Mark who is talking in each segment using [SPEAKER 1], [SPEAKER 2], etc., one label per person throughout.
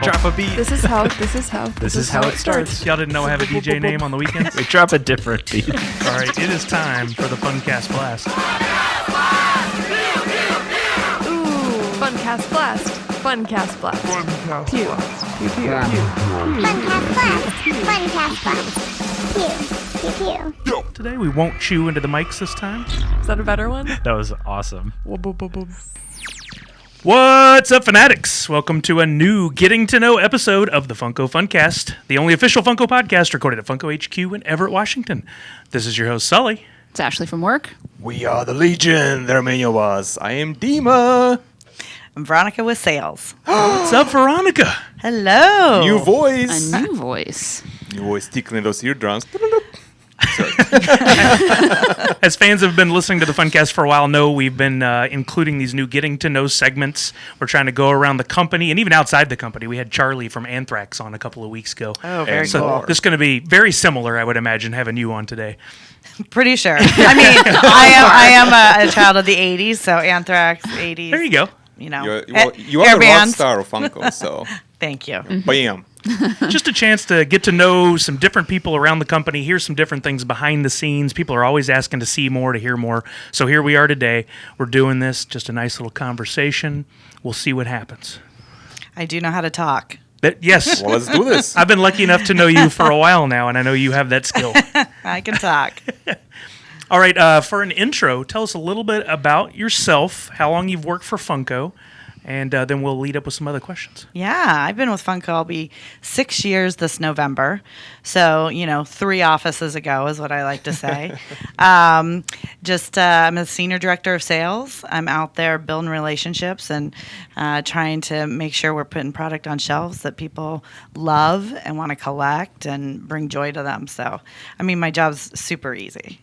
[SPEAKER 1] Drop a beat.
[SPEAKER 2] This is how it starts.
[SPEAKER 1] Y'all didn't know I have a DJ name on the weekends?
[SPEAKER 3] We drop a different beat.
[SPEAKER 1] All right, it is time for the Funkast Blast.
[SPEAKER 2] Ooh, Funkast Blast. Funkast Blast.
[SPEAKER 4] Funkast
[SPEAKER 2] Pew.
[SPEAKER 4] Blast.
[SPEAKER 2] Pew, pew, pew.
[SPEAKER 5] Funkast Blast. Funkast Blast. Pew, pew, pew.
[SPEAKER 1] Today we won't chew into the mics this time.
[SPEAKER 2] Is that a better one?
[SPEAKER 3] That was awesome.
[SPEAKER 1] What's up, fanatics? Welcome to a new Getting to Know episode of the Funko Funkast, the only official Funko podcast recorded at Funko HQ in Everett, Washington. This is your host, Sully.
[SPEAKER 6] It's Ashley from work.
[SPEAKER 3] We are the Legion. There are many of us. I am Dima.
[SPEAKER 7] I'm Veronica with sales.
[SPEAKER 1] What's up, Veronica?
[SPEAKER 7] Hello.
[SPEAKER 3] New voice.
[SPEAKER 6] A new voice.
[SPEAKER 3] New voice tickling those eardrums.
[SPEAKER 1] As fans have been listening to the Funkast for a while know, we've been including these new Getting to Know segments. We're trying to go around the company and even outside the company. We had Charlie from Anthrax on a couple of weeks ago.
[SPEAKER 7] Oh, very
[SPEAKER 1] so
[SPEAKER 7] cool.
[SPEAKER 1] this is going to be very similar, I would imagine, having you on today.
[SPEAKER 7] Pretty sure. I mean, I am a child of the 80s, so Anthrax, 80s.
[SPEAKER 1] There you go.
[SPEAKER 7] You know,
[SPEAKER 8] You are
[SPEAKER 7] air
[SPEAKER 8] the rock
[SPEAKER 7] bands.
[SPEAKER 8] star of Funko, so
[SPEAKER 7] Thank you.
[SPEAKER 8] bam.
[SPEAKER 1] Just a chance to get to know some different people around the company, hear some different things behind the scenes. People are always asking to see more, to hear more. So here we are today. We're doing this, just a nice little conversation. We'll see what happens.
[SPEAKER 7] I do know how to talk.
[SPEAKER 1] Yes,
[SPEAKER 8] Well, let's do this.
[SPEAKER 1] I've been lucky enough to know you for a while now, and I know you have that skill.
[SPEAKER 7] I can talk.
[SPEAKER 1] All right, for an intro, tell us a little bit about yourself, how long you've worked for Funko, and then we'll lead up with some other questions.
[SPEAKER 7] Yeah, I've been with Funko. I'll be 6 years this November. So, 3 offices ago is what I like to say. I'm a senior director of sales. I'm out there building relationships and trying to make sure we're putting product on shelves that people love and want to collect and bring joy to them. So, my job's super easy.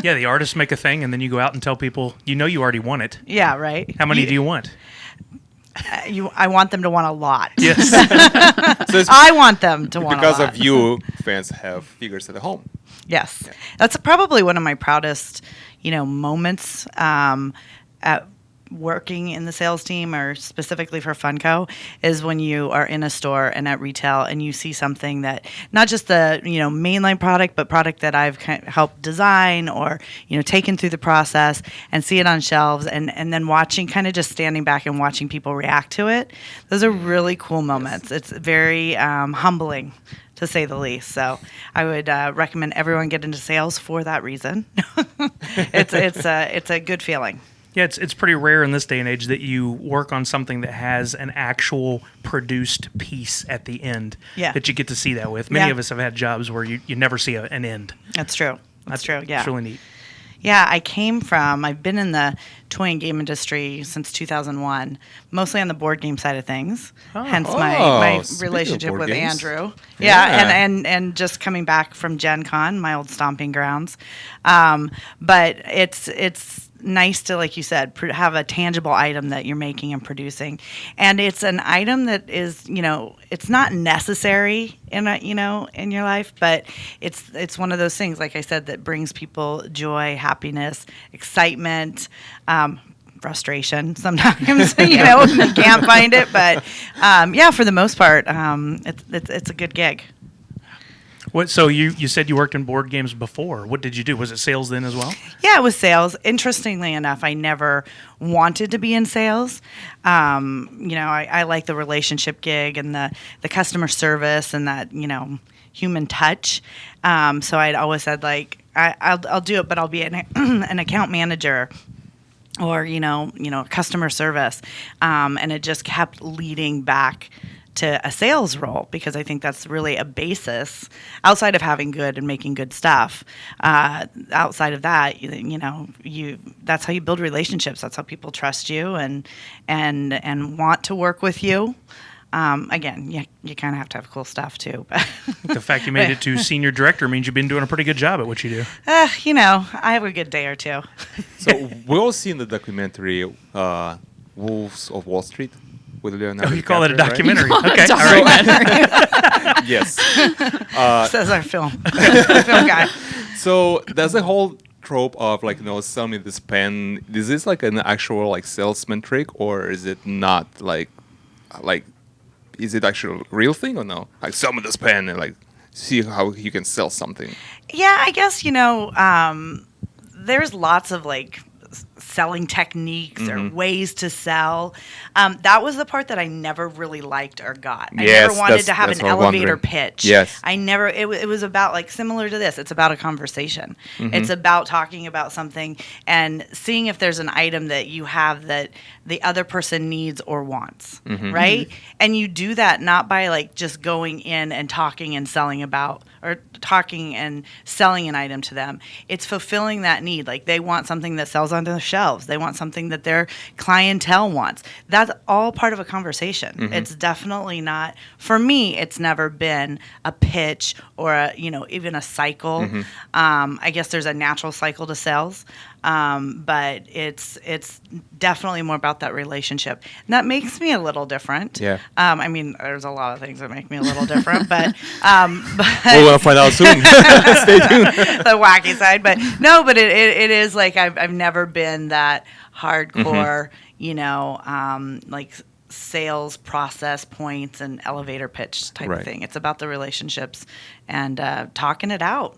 [SPEAKER 1] Yeah, the artists make a thing, and then you go out and tell people, you already want it.
[SPEAKER 7] Yeah, right.
[SPEAKER 1] How many do you want?
[SPEAKER 7] I want them to want a lot.
[SPEAKER 1] Yes.
[SPEAKER 8] So it's
[SPEAKER 7] I want them to want a
[SPEAKER 8] because
[SPEAKER 7] lot.
[SPEAKER 8] of you, fans have figures at home.
[SPEAKER 7] Yes. That's probably one of my proudest, moments at working in the sales team or specifically for Funko is when you are in a store and at retail and you see something that not just the, mainline product, but product that I've helped design or, taken through the process and see it on shelves and then watching, kind of just standing back and watching people react to it. Those are really cool moments. It's very humbling, to say the least. So I would recommend everyone get into sales for that reason. It's a good feeling.
[SPEAKER 1] Yeah, it's pretty rare in this day and age that you work on something that has an actual produced piece at the end that you get to see that with. Many of us have had jobs where you never see an end.
[SPEAKER 7] That's true. That's true, yeah.
[SPEAKER 1] It's really neat.
[SPEAKER 7] Yeah, I've been in the toy and game industry since 2001, mostly on the board game side of things, hence my
[SPEAKER 8] speaking of
[SPEAKER 7] relationship
[SPEAKER 8] board
[SPEAKER 7] with
[SPEAKER 8] games.
[SPEAKER 7] Andrew.
[SPEAKER 8] Yeah.
[SPEAKER 7] And just coming back from Gen Con, my old stomping grounds. But it's nice to, like you said, have a tangible item that you're making and producing. And it's an item that is, it's not necessary in your life, but it's one of those things, like I said, that brings people joy, happiness, excitement, frustration sometimes, when you can't find it. But for the most part, it's a good gig.
[SPEAKER 1] So you said you worked in board games before. What did you do? Was it sales then as well?
[SPEAKER 7] Yeah, it was sales. Interestingly enough, I never wanted to be in sales. I like the relationship gig and the customer service and that, human touch. So I'd always said, I'll do it, but I'll be an account manager or, customer service. And it just kept leading back to a sales role because I think that's really a basis outside of having good and making good stuff. Outside of that, that's how you build relationships. That's how people trust you and want to work with you. Again, you kind of have to have cool stuff too.
[SPEAKER 1] The fact you made it to senior director means you've been doing a pretty good job at what you do.
[SPEAKER 7] I have a good day or two.
[SPEAKER 8] So we all seen the documentary Wolves of Wall Street with Leonardo.
[SPEAKER 1] Oh, you call it a
[SPEAKER 8] DiCaprio, right?
[SPEAKER 1] documentary? Okay, all right.
[SPEAKER 8] Yes.
[SPEAKER 7] Says our film guy.
[SPEAKER 8] So there's a whole trope of sell me this pen. Is this like an actual salesman trick, or is it not like is it actually a real thing or no? Like sell me this pen and like see how you can sell something.
[SPEAKER 7] Yeah, I guess, there's lots of like selling techniques or ways to sell. That was the part that I never really liked or got. I
[SPEAKER 8] Yes,
[SPEAKER 7] never wanted to have
[SPEAKER 8] that's
[SPEAKER 7] an
[SPEAKER 8] what I'm
[SPEAKER 7] elevator
[SPEAKER 8] wondering.
[SPEAKER 7] pitch.
[SPEAKER 8] Yes.
[SPEAKER 7] I never, it was about like similar to this. It's about a conversation.
[SPEAKER 8] Mm-hmm.
[SPEAKER 7] It's about talking about something and seeing if there's an item that you have that the other person needs or wants,
[SPEAKER 8] Mm-hmm.
[SPEAKER 7] right? And you do that not by like just going in and talking and selling about or talking and selling an item to them. It's fulfilling that need. Like they want something that sells onto the shelves. They want something that their clientele wants. That's all part of a conversation.
[SPEAKER 8] Mm-hmm.
[SPEAKER 7] It's definitely not, for me, it's never been a pitch or even a cycle.
[SPEAKER 8] Mm-hmm.
[SPEAKER 7] I guess there's a natural cycle to sales. But it's definitely more about that relationship. And that makes me a little different.
[SPEAKER 8] Yeah.
[SPEAKER 7] I mean, there's a lot of things that make me a little different, but
[SPEAKER 8] We're gonna find out soon. Stay tuned.
[SPEAKER 7] the wacky side. But no, but it is like I've never been that hardcore, like sales process points and elevator pitch type
[SPEAKER 8] Right.
[SPEAKER 7] of thing. It's about the relationships and talking it out,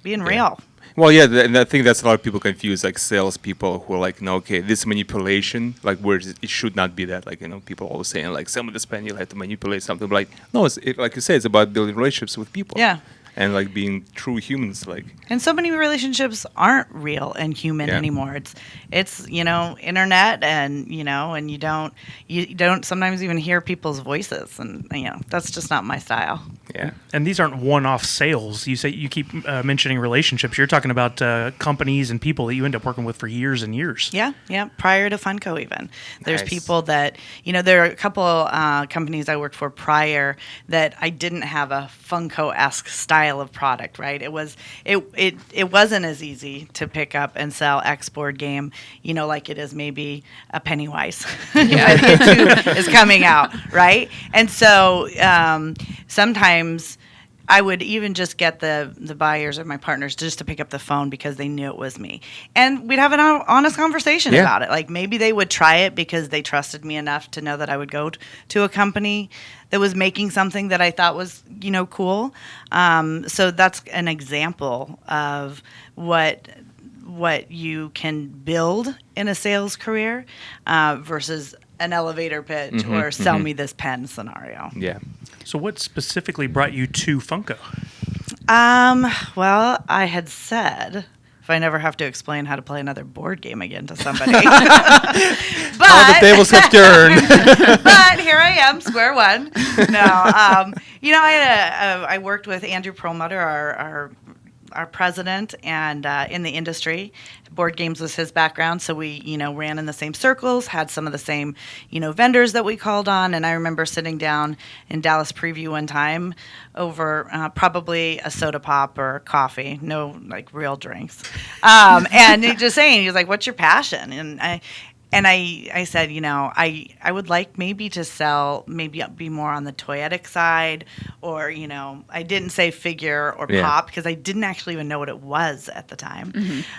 [SPEAKER 7] being real.
[SPEAKER 8] Well, yeah, and I think that's a lot of people confuse like salespeople who are like, no, okay, this manipulation, like where it should not be that. Like, people always saying like, sell me this pen, you'll have to manipulate something. But like, no, like you say, it's about building relationships with people.
[SPEAKER 7] Yeah.
[SPEAKER 8] And like being true humans, like.
[SPEAKER 7] And so many relationships aren't real and human
[SPEAKER 8] Yeah.
[SPEAKER 7] anymore. It's internet and and you don't sometimes even hear people's voices, and that's just not my style.
[SPEAKER 8] Yeah.
[SPEAKER 1] And these aren't one-off sales. You say you keep mentioning relationships. You're talking about companies and people that you end up working with for years and years.
[SPEAKER 7] Yeah. Prior to Funko, even there's
[SPEAKER 8] Nice.
[SPEAKER 7] people that there are a couple companies I worked for prior that I didn't have a Funko-esque style of product. Right? It wasn't as easy to pick up and sell X board game, like it is maybe a Pennywise when it too is coming out, right? And so sometimes I would even just get the buyers or my partners just to pick up the phone because they knew it was me. And we'd have an honest conversation
[SPEAKER 8] Yeah.
[SPEAKER 7] about it. Like maybe they would try it because they trusted me enough to know that I would go to a company that was making something that I thought was, cool. So that's an example of what you can build in a sales career versus an elevator pitch or sell me this pen scenario.
[SPEAKER 8] Yeah.
[SPEAKER 1] So what specifically brought you to Funko?
[SPEAKER 7] Well, I had said if I never have to explain how to play another board game again to somebody.
[SPEAKER 8] All the
[SPEAKER 7] but
[SPEAKER 8] tables have turned.
[SPEAKER 7] but here I am, square one. No, I worked with Andrew Perlmutter, our president, and in the industry. Board games was his background, so we, ran in the same circles, had some of the same, vendors that we called on. And I remember sitting down in Dallas Preview one time over probably a soda pop or coffee, no like real drinks, and he just saying, he was like, "What's your passion?" And I said, I would like maybe to sell, maybe be more on the toyetic side, or, I didn't say figure or
[SPEAKER 8] Yeah.
[SPEAKER 7] pop because I didn't actually even know what it was at the time.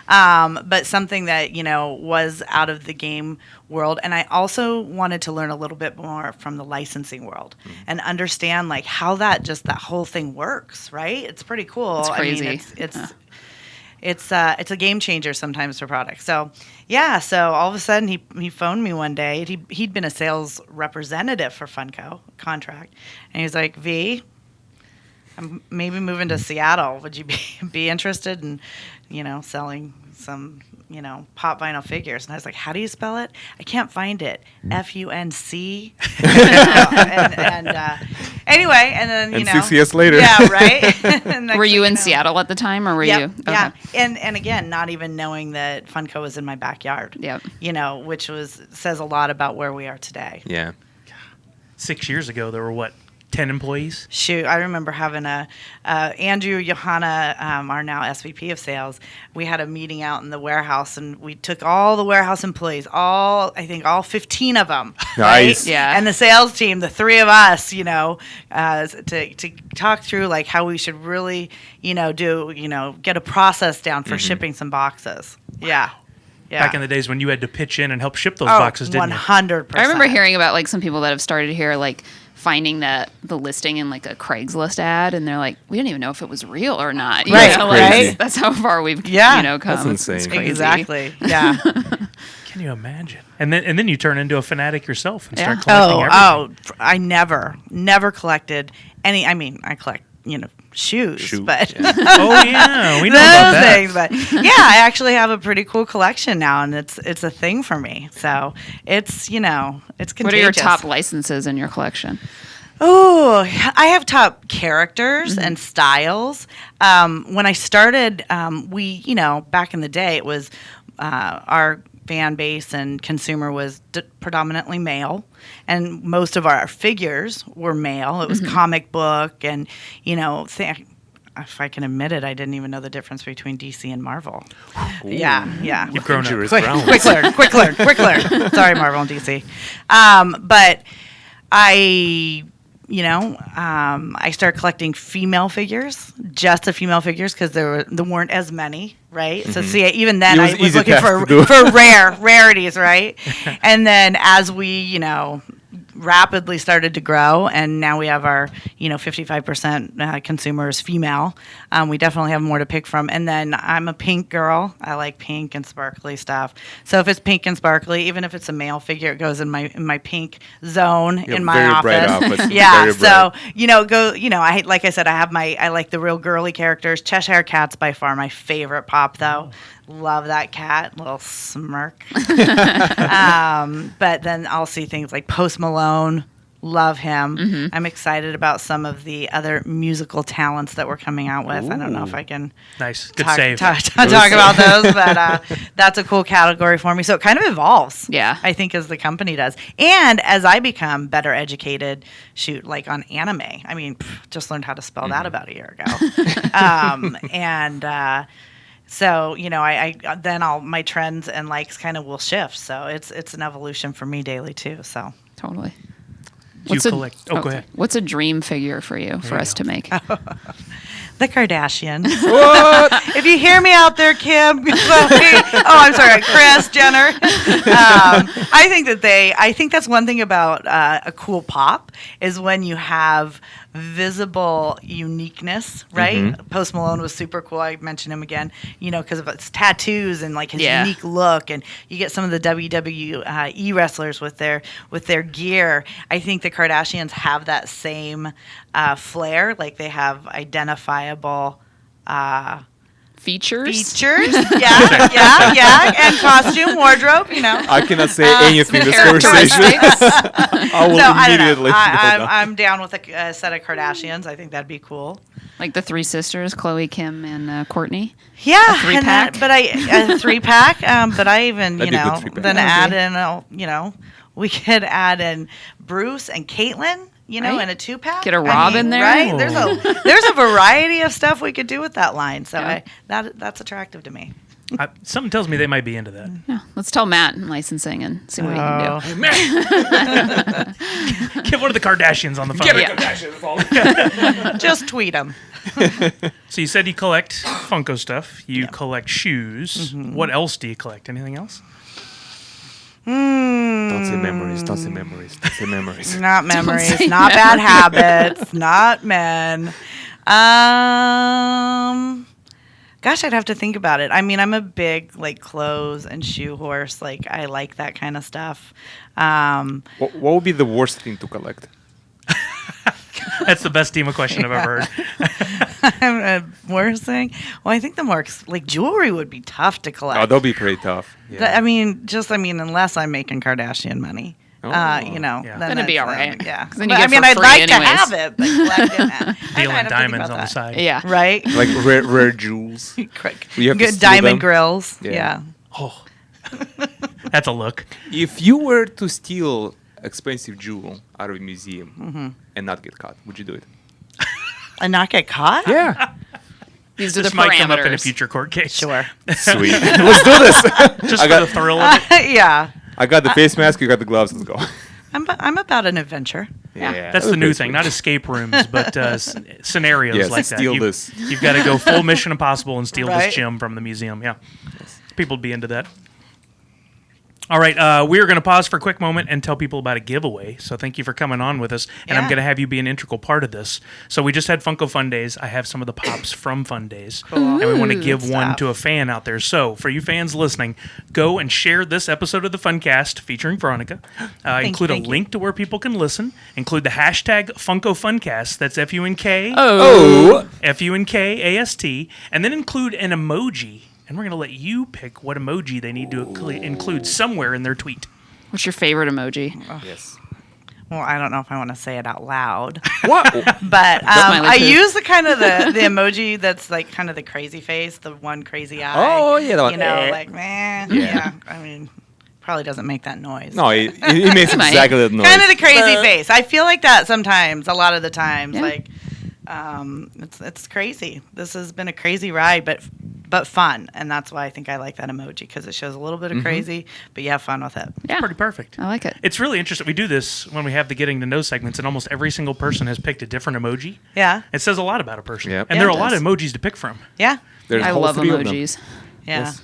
[SPEAKER 7] But something that, was out of the game world. And I also wanted to learn a little bit more from the licensing world and understand like how that whole thing works, right? It's pretty cool.
[SPEAKER 6] It's crazy.
[SPEAKER 7] I mean, it's a game changer sometimes for products. So so all of a sudden he phoned me one day. He'd been a sales representative for Funko contract, and he was like, "V, I'm maybe moving to Seattle. Would you be interested in selling some pop vinyl figures?" And I was like, "How do you spell it? I can't find it. Func." Anyway, and then
[SPEAKER 8] And 6 years later.
[SPEAKER 7] yeah, right. And next
[SPEAKER 6] Were you
[SPEAKER 7] thing
[SPEAKER 6] in
[SPEAKER 7] know-
[SPEAKER 6] Seattle at the time, or were you?
[SPEAKER 7] Yep, yeah, and again, not even knowing that Funko was in my backyard.
[SPEAKER 6] Yep.
[SPEAKER 7] Which says a lot about where we are today.
[SPEAKER 8] Yeah.
[SPEAKER 1] 6 years ago, there were what, 10 employees?
[SPEAKER 7] Shoot, I remember having Andrew Johanna, our now SVP of sales. We had a meeting out in the warehouse, and we took all the warehouse employees, all 15 of them.
[SPEAKER 8] Nice.
[SPEAKER 7] Right?
[SPEAKER 6] Yeah.
[SPEAKER 7] And the sales team, the three of us, to talk through like how we should really, get a process down for shipping some boxes. Yeah. Yeah.
[SPEAKER 1] Back in the days when you had to pitch in and help ship those boxes, didn't you?
[SPEAKER 7] 100%.
[SPEAKER 6] I remember hearing about like some people that have started here, like finding the listing in like a Craigslist ad, and they're like, we didn't even know if it was real or not. You
[SPEAKER 7] Right,
[SPEAKER 6] know,
[SPEAKER 7] right.
[SPEAKER 6] That's how far we've come.
[SPEAKER 8] That's
[SPEAKER 6] It's
[SPEAKER 8] insane.
[SPEAKER 6] crazy.
[SPEAKER 7] Exactly. Yeah.
[SPEAKER 1] Can you imagine? And then you turn into a fanatic yourself and start
[SPEAKER 6] Yeah.
[SPEAKER 1] collecting everything.
[SPEAKER 7] I never collected any. I mean, I collect, shoes, but
[SPEAKER 1] Oh yeah, we know
[SPEAKER 7] those
[SPEAKER 1] about that.
[SPEAKER 7] things. But yeah, I actually have a pretty cool collection now, and it's a thing for me. So it's it's contagious.
[SPEAKER 6] What are your top licenses in your collection?
[SPEAKER 7] Oh, I have top characters and styles. When I started, we, back in the day, it was our fan base and consumer was predominantly male, and most of our figures were male. It was comic book, and if I can admit it, I didn't even know the difference between DC and Marvel. Yeah.
[SPEAKER 1] You've grown up.
[SPEAKER 8] Dangerous
[SPEAKER 7] Quick
[SPEAKER 8] ground.
[SPEAKER 7] learn. Sorry, Marvel and DC. But I started collecting female figures, just the female figures, because there weren't as many, right? So see, even then
[SPEAKER 8] It was
[SPEAKER 7] I was
[SPEAKER 8] easy
[SPEAKER 7] looking
[SPEAKER 8] task to do.
[SPEAKER 7] for rarities, right? And then as we, rapidly started to grow, and now we have our 55% consumers female. We definitely have more to pick from. And then I'm a pink girl. I like pink and sparkly stuff. So if it's pink and sparkly, even if it's a male figure, it goes in my pink zone in my
[SPEAKER 8] very
[SPEAKER 7] office.
[SPEAKER 8] bright outfits.
[SPEAKER 7] Yeah.
[SPEAKER 8] Very
[SPEAKER 7] So
[SPEAKER 8] bright.
[SPEAKER 7] I like I said, I like the real girly characters. Cheshire Cat's by far my favorite pop, though. Love that cat, little smirk. But then I'll see things like Post Malone. Love him. I'm excited about some of the other musical talents that we're coming out with. I don't know if I can
[SPEAKER 1] Nice, good
[SPEAKER 7] talk
[SPEAKER 1] save.
[SPEAKER 7] about those, but that's a cool category for me. So it kind of evolves.
[SPEAKER 6] Yeah.
[SPEAKER 7] I think as the company does. And as I become better educated, like on anime. I mean, just learned how to spell that about a year ago. So I then my trends and likes kind of will shift. So it's an evolution for me daily too. So
[SPEAKER 6] Totally.
[SPEAKER 1] Do you collect? Oh, go ahead.
[SPEAKER 6] What's a dream figure for you for us to make?
[SPEAKER 7] the Kardashians. If you hear me out there, Kim. I'm sorry, Kris Jenner. I think that's one thing about a cool pop is when you have visible uniqueness, right?
[SPEAKER 8] Mm-hmm.
[SPEAKER 7] Post Malone was super cool. I mentioned him again, because of his tattoos and like his
[SPEAKER 6] Yeah.
[SPEAKER 7] unique look. And you get some of the WWE wrestlers with their gear. I think the Kardashians have that same flair. Like they have identifiable
[SPEAKER 6] Features?
[SPEAKER 7] yeah, and costume, wardrobe,
[SPEAKER 8] I cannot say anything in this conversation.
[SPEAKER 6] Characteristics.
[SPEAKER 8] I will
[SPEAKER 7] So I don't
[SPEAKER 8] immediately.
[SPEAKER 7] know. I'm down with a set of Kardashians. I think that'd be cool.
[SPEAKER 6] Like the three sisters, Khloe, Kim, and Courtney.
[SPEAKER 7] Yeah,
[SPEAKER 6] three-pack?
[SPEAKER 7] but a 3-pack. But I even
[SPEAKER 8] That'd be a good 3-pack.
[SPEAKER 7] then add in we could add in Bruce and Caitlyn.
[SPEAKER 6] Right.
[SPEAKER 7] In a 2-pack.
[SPEAKER 6] Get a Rob in there.
[SPEAKER 7] Right?
[SPEAKER 1] Oh.
[SPEAKER 7] There's a variety of stuff we could do with that line. So
[SPEAKER 6] Yeah.
[SPEAKER 7] that's attractive to me.
[SPEAKER 1] Something tells me they might be into that.
[SPEAKER 6] Yeah, let's tell Matt in licensing and see what he can do.
[SPEAKER 1] Get one of the Kardashians on the phone.
[SPEAKER 7] Just tweet them.
[SPEAKER 1] So you said you collect Funko stuff. You collect shoes. What else do you collect? Anything else?
[SPEAKER 8] Don't say memories. Don't say memories. Don't say memories.
[SPEAKER 7] Not memories.
[SPEAKER 6] say
[SPEAKER 7] Not bad habits. Not men. Gosh, I'd have to think about it. I mean, I'm a big clothes and shoe horse. I like that kind of stuff.
[SPEAKER 8] What would be the worst thing to collect?
[SPEAKER 1] That's the best Dima question I've ever heard.
[SPEAKER 7] Worst thing? Well, I think the more jewelry would be tough to collect.
[SPEAKER 8] Oh, that'll be pretty tough. Yeah.
[SPEAKER 7] Unless I'm making Kardashian money.
[SPEAKER 8] Oh.
[SPEAKER 7] Then
[SPEAKER 6] Then it'd be
[SPEAKER 7] that's,
[SPEAKER 6] all right.
[SPEAKER 7] Yeah.
[SPEAKER 6] 'Cause then you get for
[SPEAKER 7] I'd
[SPEAKER 6] free
[SPEAKER 7] like to
[SPEAKER 6] anyways.
[SPEAKER 7] have it, but collecting it. I'd
[SPEAKER 1] Dealing
[SPEAKER 7] have to think
[SPEAKER 1] diamonds
[SPEAKER 7] about
[SPEAKER 1] on the
[SPEAKER 7] that.
[SPEAKER 1] side.
[SPEAKER 6] Yeah.
[SPEAKER 7] Right?
[SPEAKER 8] Like rare jewels.
[SPEAKER 7] Quick.
[SPEAKER 8] You have to
[SPEAKER 7] Good
[SPEAKER 8] steal
[SPEAKER 7] diamond
[SPEAKER 8] them.
[SPEAKER 7] grills.
[SPEAKER 8] Yeah.
[SPEAKER 7] Yeah.
[SPEAKER 1] Oh, that's a look.
[SPEAKER 8] If you were to steal expensive jewel out of a museum and not get caught, would you do it?
[SPEAKER 7] And not get caught?
[SPEAKER 8] Yeah.
[SPEAKER 6] These are
[SPEAKER 1] This
[SPEAKER 6] the
[SPEAKER 1] might come up in a
[SPEAKER 6] parameters.
[SPEAKER 1] future court case.
[SPEAKER 7] Sure.
[SPEAKER 8] Sweet. Let's do this.
[SPEAKER 1] Just for the thrill of it.
[SPEAKER 7] Yeah.
[SPEAKER 8] I got the face mask. You got the gloves. Let's go.
[SPEAKER 7] I'm about an adventure.
[SPEAKER 8] Yeah.
[SPEAKER 1] That's the new thing. Not escape rooms, but scenarios
[SPEAKER 8] Yes,
[SPEAKER 1] like that.
[SPEAKER 8] steal this.
[SPEAKER 1] You've got to go full Mission Impossible and steal
[SPEAKER 7] Right.
[SPEAKER 1] this gem from the museum. Yeah. People would be into that. All right, we are going to pause for a quick moment and tell people about a giveaway. So thank you for coming on with us, and I'm
[SPEAKER 7] Yeah.
[SPEAKER 1] going to have you be an integral part of this. So we just had Funko Fun Days. I have some of the pops from Fun Days, and we want to give
[SPEAKER 7] Good
[SPEAKER 1] one
[SPEAKER 7] stuff.
[SPEAKER 1] to a fan out there. So for you fans listening, go and share this episode of the Funcast featuring Veronica. Include a
[SPEAKER 7] thank you.
[SPEAKER 1] link to where people can listen. Include the hashtag Funko Funkast. That's FUNK.
[SPEAKER 8] Oh.
[SPEAKER 1] FUNKAST, and then include an emoji. And we're going to let you pick what emoji they need to include somewhere in their tweet.
[SPEAKER 6] What's your favorite emoji?
[SPEAKER 8] Yes.
[SPEAKER 7] Well, I don't know if I want to say it out loud,
[SPEAKER 8] What?
[SPEAKER 7] but
[SPEAKER 6] Smiley
[SPEAKER 7] I
[SPEAKER 6] poop.
[SPEAKER 7] use the kind of the emoji that's like kind of the crazy face, the one crazy eye.
[SPEAKER 8] Oh, yeah, that one.
[SPEAKER 7] You know,
[SPEAKER 8] Eh.
[SPEAKER 7] like meh. Yeah. I mean, probably doesn't make that noise.
[SPEAKER 8] No, it makes
[SPEAKER 6] might.
[SPEAKER 8] exactly that noise.
[SPEAKER 7] Kind of the crazy face. I feel like that sometimes. A lot of the times,
[SPEAKER 6] Yeah.
[SPEAKER 7] like it's crazy. This has been a crazy ride, but fun, and that's why I think I like that emoji because it shows a little bit of crazy, but you have fun with it.
[SPEAKER 6] Yeah.
[SPEAKER 1] Pretty perfect.
[SPEAKER 6] I like it.
[SPEAKER 1] It's really interesting. We do this when we have the getting to know segments, and almost every single person has picked a different emoji.
[SPEAKER 7] Yeah,
[SPEAKER 1] It says a lot about a person.
[SPEAKER 8] Yep.
[SPEAKER 1] And
[SPEAKER 7] Yeah,
[SPEAKER 1] there are
[SPEAKER 7] it
[SPEAKER 1] a lot
[SPEAKER 6] does.
[SPEAKER 1] of emojis to pick from.
[SPEAKER 7] yeah,
[SPEAKER 8] There's
[SPEAKER 6] I
[SPEAKER 8] whole
[SPEAKER 6] love
[SPEAKER 8] 3 of them.
[SPEAKER 6] emojis.
[SPEAKER 7] yeah.
[SPEAKER 8] Yes.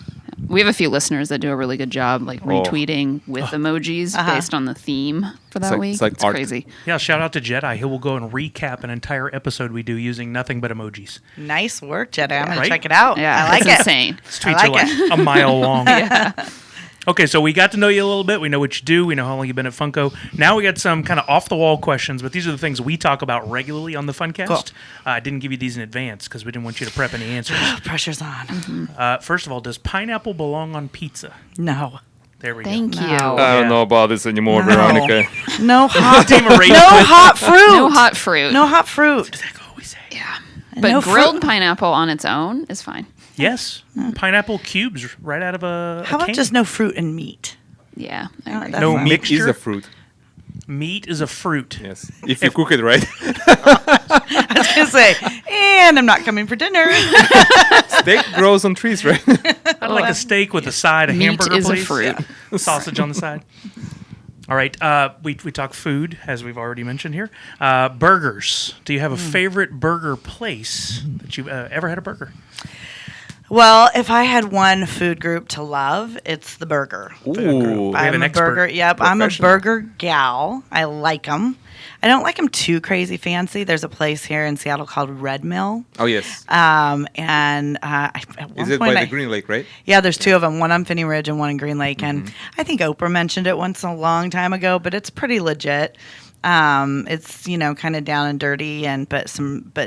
[SPEAKER 6] We have a few listeners that do a really good job, like retweeting with emojis based on the theme for that
[SPEAKER 8] like-
[SPEAKER 6] week.
[SPEAKER 8] it's like art.
[SPEAKER 6] crazy.
[SPEAKER 1] Yeah, shout out to Jedi. He will go and recap an entire episode we do using nothing but emojis.
[SPEAKER 7] Nice work, Jedi. I'm gonna
[SPEAKER 1] Right?
[SPEAKER 7] check it out.
[SPEAKER 6] Yeah,
[SPEAKER 7] I like
[SPEAKER 6] it's
[SPEAKER 7] it.
[SPEAKER 6] insane.
[SPEAKER 1] His
[SPEAKER 7] I
[SPEAKER 1] tweets
[SPEAKER 7] like
[SPEAKER 1] are like
[SPEAKER 7] it.
[SPEAKER 1] a mile long. Okay, so we got to know you a little bit. We know what you do. We know how long you've been at Funko. Now we got some kind of off-the-wall questions, but these are the things we talk about regularly on the Funcast.
[SPEAKER 7] Cool.
[SPEAKER 1] I didn't give you these in advance because we didn't want you to prep any answers.
[SPEAKER 7] Pressure's on.
[SPEAKER 1] First of all, does pineapple belong on pizza?
[SPEAKER 7] No,
[SPEAKER 1] There we go.
[SPEAKER 6] Thank you.
[SPEAKER 7] No.
[SPEAKER 8] I don't know about this anymore,
[SPEAKER 7] No.
[SPEAKER 8] Veronica.
[SPEAKER 7] no hot,
[SPEAKER 1] Team of Rage
[SPEAKER 7] no
[SPEAKER 1] Quit.
[SPEAKER 7] hot fruit.
[SPEAKER 6] No hot fruit.
[SPEAKER 7] No hot fruit.
[SPEAKER 1] That's what we say.
[SPEAKER 6] Yeah. But
[SPEAKER 7] No
[SPEAKER 6] grilled
[SPEAKER 7] fruit.
[SPEAKER 6] pineapple on its own is fine.
[SPEAKER 1] Yes, pineapple cubes right out of a
[SPEAKER 7] How about
[SPEAKER 1] can.
[SPEAKER 7] just no fruit and meat?
[SPEAKER 6] Yeah. I
[SPEAKER 7] No,
[SPEAKER 6] agree.
[SPEAKER 7] that's
[SPEAKER 1] No
[SPEAKER 7] not-
[SPEAKER 1] meat.
[SPEAKER 8] Meat is
[SPEAKER 1] Mixture?
[SPEAKER 8] a fruit.
[SPEAKER 1] Meat is a fruit.
[SPEAKER 8] Yes. If you cook it right.
[SPEAKER 7] I was gonna say, and I'm not coming for dinner.
[SPEAKER 8] Steak grows on trees, right?
[SPEAKER 1] I'd like a steak with a side, a
[SPEAKER 6] Meat
[SPEAKER 1] hamburger,
[SPEAKER 6] is a
[SPEAKER 1] please.
[SPEAKER 6] fruit.
[SPEAKER 1] Yeah. Sausage on the side. All right. We talk food, as we've already mentioned here. Burgers. Do you have a favorite burger place that you've ever had a burger?
[SPEAKER 7] Well, if I had one food group to love, it's the burger.
[SPEAKER 8] Ooh.
[SPEAKER 1] have
[SPEAKER 7] I'm
[SPEAKER 1] an
[SPEAKER 7] a
[SPEAKER 1] expert.
[SPEAKER 7] burger. Yep, I'm a
[SPEAKER 8] Professional.
[SPEAKER 7] burger gal. I like them. I don't like them too crazy fancy. There's a place here in Seattle called Red Mill,
[SPEAKER 8] Oh, yes.
[SPEAKER 7] and at one
[SPEAKER 8] Is it
[SPEAKER 7] point
[SPEAKER 8] by
[SPEAKER 7] I-
[SPEAKER 8] the Green Lake, right?
[SPEAKER 7] Yeah, there's 2 of them, one on Finney Ridge and one in Green Lake. And I think Oprah mentioned it once a long time ago, but it's pretty legit. It's kind of down and dirty, but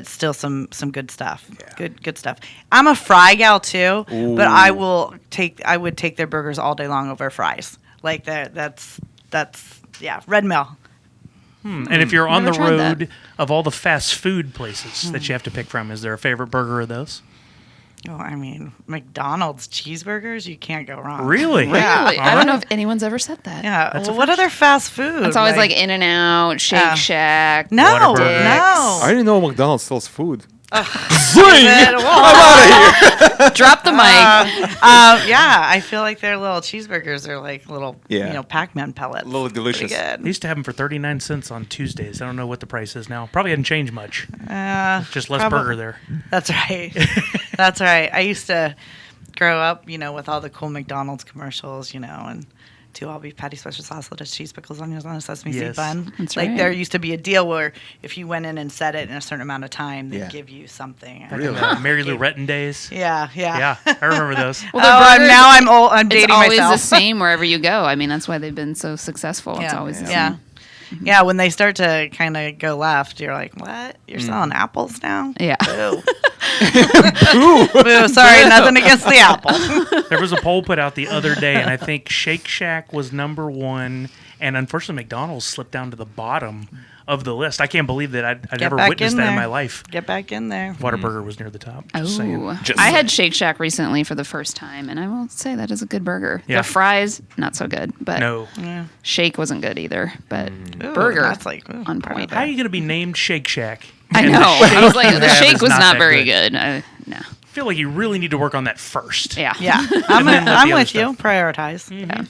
[SPEAKER 7] still some good stuff. Good stuff. I'm a fry gal too, but I would take their burgers all day long over fries. Like that's Red Mill.
[SPEAKER 1] And if you're on the
[SPEAKER 6] Never tried that.
[SPEAKER 1] road of all the fast food places that you have to pick from, is there a favorite burger of those?
[SPEAKER 7] Oh, I mean, McDonald's cheeseburgers, you can't go wrong.
[SPEAKER 1] Really?
[SPEAKER 7] Yeah.
[SPEAKER 6] Really? I don't know if anyone's ever said that.
[SPEAKER 7] Yeah.
[SPEAKER 1] That's a
[SPEAKER 7] Well, what other fast food?
[SPEAKER 6] It's always like In-N-Out, Shake
[SPEAKER 7] Yeah.
[SPEAKER 6] Shack.
[SPEAKER 7] no,
[SPEAKER 1] Whataburger.
[SPEAKER 7] no.
[SPEAKER 8] I didn't know McDonald's sells food.
[SPEAKER 6] Drop the mic.
[SPEAKER 7] Yeah, I feel like their little cheeseburgers are like little,
[SPEAKER 8] Yeah.
[SPEAKER 7] Pac-Man pellets.
[SPEAKER 8] A little
[SPEAKER 7] Pretty
[SPEAKER 8] delicious.
[SPEAKER 1] They
[SPEAKER 7] good.
[SPEAKER 1] used to have them for 39 cents on Tuesdays. I don't know what the price is now. Probably hadn't changed much. Just less burger there.
[SPEAKER 7] That's right. That's right. I used to grow up, with all the cool McDonald's commercials, and 2 all beef patty, special sauce, lettuce, cheese, pickles, onions on a sesame seed
[SPEAKER 1] Yes.
[SPEAKER 7] bun.
[SPEAKER 6] That's
[SPEAKER 7] like
[SPEAKER 6] right.
[SPEAKER 7] there used to be a deal where if you went in and said it in a certain amount of time, they'd
[SPEAKER 8] Yeah.
[SPEAKER 7] give you something.
[SPEAKER 1] Back in the Mary Lou Retton days.
[SPEAKER 7] Yeah.
[SPEAKER 1] Yeah, I remember those.
[SPEAKER 6] Well, the
[SPEAKER 7] Oh,
[SPEAKER 6] burger-
[SPEAKER 7] now I'm old. I'm
[SPEAKER 6] It's
[SPEAKER 7] dating
[SPEAKER 6] always
[SPEAKER 7] myself.
[SPEAKER 6] the same wherever you go. I mean, that's why they've been so successful. It's
[SPEAKER 7] Yeah.
[SPEAKER 6] always the
[SPEAKER 7] Yeah.
[SPEAKER 6] same.
[SPEAKER 7] Yeah, when they start to kind of go left, you're like, "What? You're selling apples now?"
[SPEAKER 6] Yeah.
[SPEAKER 7] Boo. Boo. Sorry, nothing against the apple.
[SPEAKER 1] There was a poll put out the other day, and I think Shake Shack was number 1, and unfortunately McDonald's slipped down to the bottom of the list. I can't believe that I'd never
[SPEAKER 7] back
[SPEAKER 1] witnessed
[SPEAKER 7] in
[SPEAKER 1] that in
[SPEAKER 7] there.
[SPEAKER 1] my life.
[SPEAKER 7] Get back in there.
[SPEAKER 1] Whataburger was near the top. Just saying.
[SPEAKER 6] Ooh.
[SPEAKER 8] Just
[SPEAKER 6] I had Shake Shack recently for the first time, and I will say that is a good burger.
[SPEAKER 1] Yeah.
[SPEAKER 6] The fries, not so good, but
[SPEAKER 1] No.
[SPEAKER 6] Shake wasn't good either. But
[SPEAKER 7] Ooh,
[SPEAKER 6] burger,
[SPEAKER 7] that's like
[SPEAKER 6] on
[SPEAKER 7] part of
[SPEAKER 6] point.
[SPEAKER 1] How are you going to be named Shake Shack?
[SPEAKER 6] I
[SPEAKER 1] And
[SPEAKER 6] know.
[SPEAKER 1] the
[SPEAKER 6] I was like,
[SPEAKER 1] you
[SPEAKER 6] the
[SPEAKER 1] have
[SPEAKER 6] shake
[SPEAKER 1] is
[SPEAKER 6] was not
[SPEAKER 1] that
[SPEAKER 6] very good. No.
[SPEAKER 1] I feel like you really need to work on that first.
[SPEAKER 6] Yeah.
[SPEAKER 7] Yeah,
[SPEAKER 1] then
[SPEAKER 7] I'm
[SPEAKER 1] let the other
[SPEAKER 7] with you.
[SPEAKER 1] stuff.
[SPEAKER 7] Prioritize.
[SPEAKER 6] Yeah.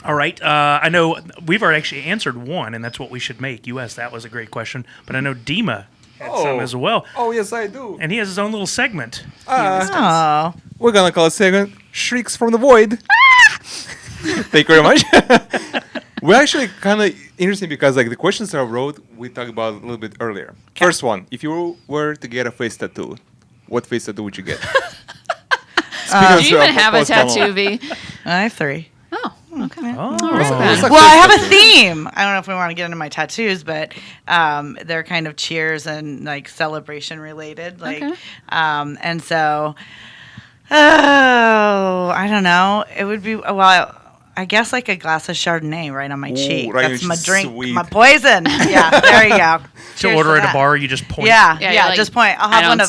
[SPEAKER 1] All right. I know we've already actually answered one, and that's what we should make. You asked that was a great question, but I know Dima had some as well,
[SPEAKER 8] Oh, yes, I do.
[SPEAKER 1] and he has his own little segment.
[SPEAKER 7] Oh,
[SPEAKER 8] We're going to call it segment Shrieks from the Void. Thank you very much. We're actually kind of interesting because like the questions I wrote, we talked about a little bit earlier. First one, if you were to get a face tattoo, what face tattoo would you get?
[SPEAKER 6] Do you even have a tattoo, V?
[SPEAKER 7] I have 3.
[SPEAKER 6] Oh, okay.
[SPEAKER 1] Oh.
[SPEAKER 7] Well, I have a theme. I don't know if we want to get into my tattoos, but they're kind of cheers and like celebration related. Like,
[SPEAKER 6] Okay.
[SPEAKER 7] And so, I don't know. It would be I guess like a glass of Chardonnay right on my cheek.
[SPEAKER 8] right on
[SPEAKER 7] That's
[SPEAKER 8] your
[SPEAKER 7] my drink,
[SPEAKER 8] sweet.
[SPEAKER 7] my poison. Yeah, there you go.
[SPEAKER 1] To
[SPEAKER 7] Cheers
[SPEAKER 1] order
[SPEAKER 7] to
[SPEAKER 1] at a
[SPEAKER 7] that.
[SPEAKER 1] bar, you just point.
[SPEAKER 7] Yeah,
[SPEAKER 6] Yeah,
[SPEAKER 7] yeah.
[SPEAKER 6] you're like,
[SPEAKER 7] Just point. I'll
[SPEAKER 6] I
[SPEAKER 7] have
[SPEAKER 6] don't
[SPEAKER 7] one of.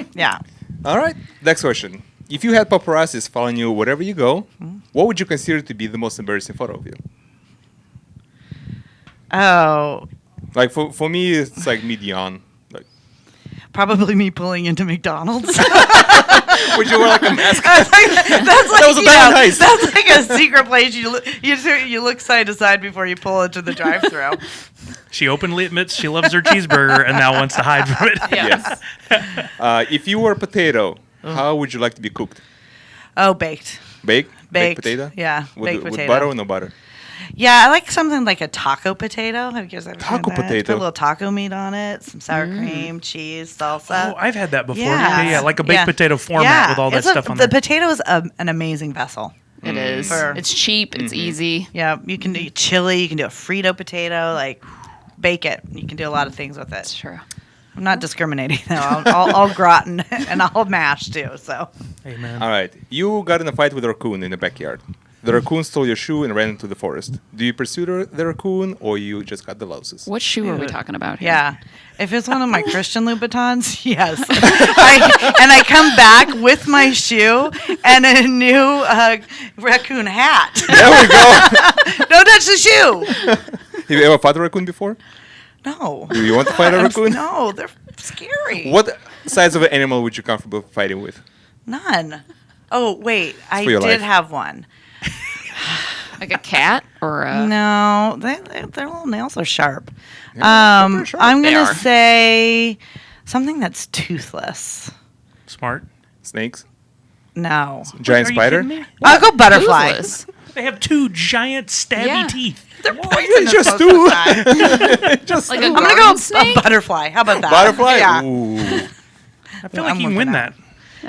[SPEAKER 6] speak.
[SPEAKER 7] Yeah.
[SPEAKER 8] All right. Next question. If you had paparazzis following you wherever you go, what would you consider to be the most embarrassing photo of you?
[SPEAKER 7] Oh,
[SPEAKER 8] Like for me, it's like median. Like,
[SPEAKER 7] probably me pulling into McDonald's.
[SPEAKER 8] would you wear like a mask?
[SPEAKER 7] That's like
[SPEAKER 8] That was a
[SPEAKER 7] you
[SPEAKER 8] bad
[SPEAKER 7] know,
[SPEAKER 8] heist.
[SPEAKER 7] that's like a secret place. You look side to side before you pull into the drive-through.
[SPEAKER 1] She openly admits she loves her cheeseburger and now wants to hide from it.
[SPEAKER 8] Yes. If you were a potato, how would you like to be cooked?
[SPEAKER 7] Oh, baked.
[SPEAKER 8] Baked?
[SPEAKER 7] Baked.
[SPEAKER 8] potato?
[SPEAKER 7] Yeah,
[SPEAKER 8] With,
[SPEAKER 7] baked
[SPEAKER 8] with
[SPEAKER 7] potato.
[SPEAKER 8] butter or no butter?
[SPEAKER 7] Yeah, I like something like a taco potato. Have you guys ever
[SPEAKER 8] Taco
[SPEAKER 7] had that?
[SPEAKER 8] potato.
[SPEAKER 7] Put a little taco meat on it, some sour cream, cheese, salsa.
[SPEAKER 1] Oh, I've had that before.
[SPEAKER 7] Yeah.
[SPEAKER 1] Yeah, like a baked
[SPEAKER 7] Yeah.
[SPEAKER 1] potato format
[SPEAKER 7] Yeah,
[SPEAKER 1] with all that
[SPEAKER 7] it's a-
[SPEAKER 1] stuff on
[SPEAKER 7] the
[SPEAKER 1] there.
[SPEAKER 7] potato is an amazing vessel.
[SPEAKER 6] It is.
[SPEAKER 7] For-
[SPEAKER 6] It's cheap. It's easy.
[SPEAKER 7] Yeah, you can do chili, you can do a Frito potato, like bake it. You can do a lot of things with
[SPEAKER 6] It's
[SPEAKER 7] it.
[SPEAKER 6] true.
[SPEAKER 7] I'm not discriminating though. I'll gratin and I'll mash too. So
[SPEAKER 1] Amen.
[SPEAKER 8] All right. You got in a fight with a raccoon in the backyard. The raccoon stole your shoe and ran into the forest. Do you pursue the raccoon or you just got the loses?
[SPEAKER 6] What shoe are we talking about here?
[SPEAKER 7] yeah, if it's one of my Christian Louboutins, yes. I come back with my shoe and a new raccoon hat.
[SPEAKER 8] There we go.
[SPEAKER 7] Don't touch the shoe.
[SPEAKER 8] Have you ever fought a raccoon before?
[SPEAKER 7] No.
[SPEAKER 8] Do you want to fight a raccoon?
[SPEAKER 7] No, they're scary.
[SPEAKER 8] What size of an animal would you comfortable fighting with?
[SPEAKER 7] None. Oh wait, I
[SPEAKER 8] for your
[SPEAKER 7] did
[SPEAKER 8] life.
[SPEAKER 7] have one.
[SPEAKER 6] Like a cat or a.
[SPEAKER 7] No, their little nails are sharp.
[SPEAKER 8] they're sharp.
[SPEAKER 7] I'm
[SPEAKER 6] They
[SPEAKER 7] gonna
[SPEAKER 6] are.
[SPEAKER 7] say something that's toothless.
[SPEAKER 1] Smart.
[SPEAKER 8] Snakes?
[SPEAKER 7] No,
[SPEAKER 8] Giant
[SPEAKER 1] Are you
[SPEAKER 8] spider?
[SPEAKER 1] kidding me?
[SPEAKER 7] I'll go butterfly.
[SPEAKER 6] Toothless.
[SPEAKER 1] They have 2 giant stabby
[SPEAKER 6] Yeah.
[SPEAKER 1] teeth.
[SPEAKER 7] They're
[SPEAKER 8] Yeah,
[SPEAKER 7] poisonous
[SPEAKER 8] just
[SPEAKER 7] most
[SPEAKER 8] do.
[SPEAKER 7] of the time.
[SPEAKER 8] Just
[SPEAKER 6] Like a
[SPEAKER 7] I'm gonna
[SPEAKER 6] garden
[SPEAKER 7] go
[SPEAKER 6] snake?
[SPEAKER 7] a butterfly. How about that?
[SPEAKER 8] butterfly?
[SPEAKER 7] Yeah.
[SPEAKER 8] Ooh.
[SPEAKER 1] I feel
[SPEAKER 7] I'm
[SPEAKER 1] like you can
[SPEAKER 7] working
[SPEAKER 1] win
[SPEAKER 7] on
[SPEAKER 1] that.